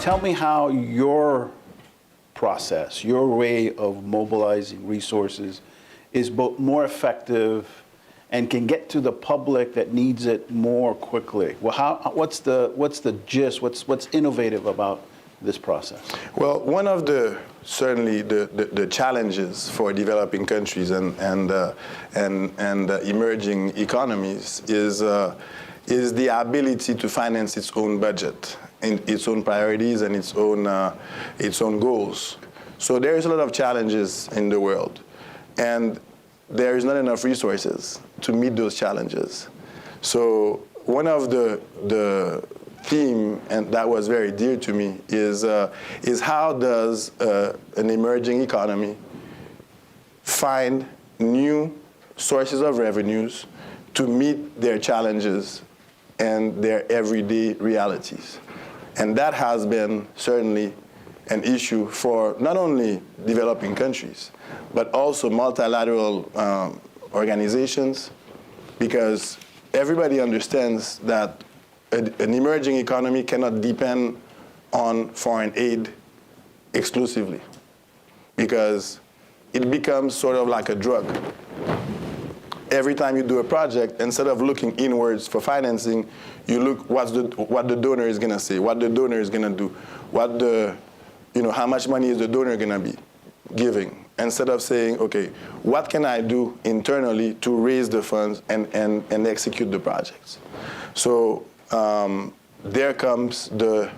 Tell me how your process, your way of mobilizing resources is both more effective and can get to the public that needs it more quickly. Well, what's the gist? What's innovative about this process? Well, one of certainly the challenges for developing countries and emerging economies is the ability to finance its own budget and its own priorities and its own goals. So there is a lot of challenges in the world, and there is not enough resources to meet those challenges. So one of the theme, and that was very dear to me, is how does an emerging economy find new sources of revenues to meet their challenges and their everyday realities. And that has been certainly an issue for not only developing countries, but also multilateral organizations, because everybody understands that an emerging economy cannot depend on foreign aid exclusively, because it becomes sort of like a drug. Every time you do a project, instead of looking inwards for financing, you look what the donor is going to say, what the donor is going to do, how much money is the donor going to be giving, instead of saying, okay, what can I do internally to raise the funds and execute the projects? So there comes the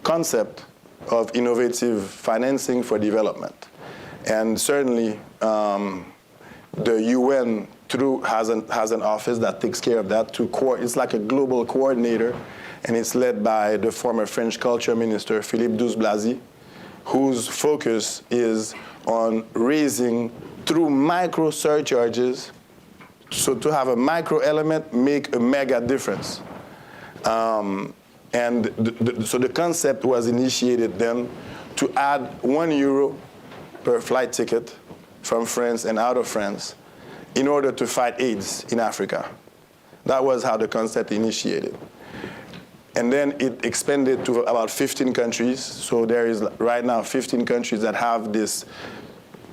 concept of innovative financing for development. And certainly the UN has an office that takes care of that. It's like a global coordinator, and it's led by the former French culture minister, Philippe Douste-Blazy, whose focus is on raising through micro surcharges, so to have a micro element make a mega difference. So the concept was initiated then to add €1 per flight ticket from France and out of France in order to fight AIDS in Africa. That was how the concept initiated. And then it expanded to about 15 countries. So there is right now 15 countries that have this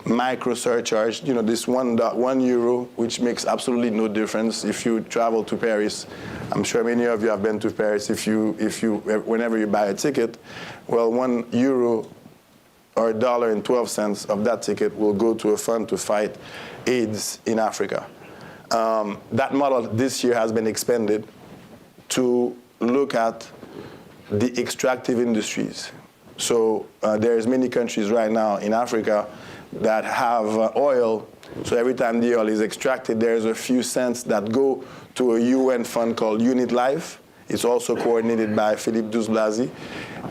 micro surcharge, this €1, which makes absolutely no difference. If you travel to Paris, I'm sure many of you have been to Paris. Whenever you buy a ticket, well, €1 or $1.12 of that ticket will go to a fund to fight AIDS in Africa. That model this year has been expanded to look at the extractive industries. So there's many countries right now in Africa that have oil. So every time the oil is extracted, there's a few cents that go to a UN fund called Unit Life. It's also coordinated by Philippe Douste-Blazy.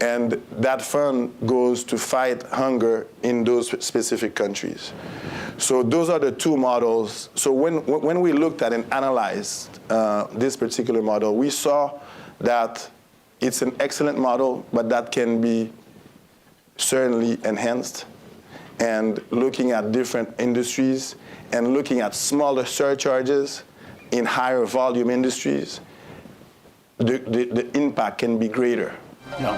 And that fund goes to fight hunger in those specific countries. So those are the two models. So when we looked at and analyzed this particular model, we saw that it's an excellent model, but that can be certainly enhanced. And looking at different industries and looking at smaller surcharges in higher volume industries, the impact can be greater. Yeah.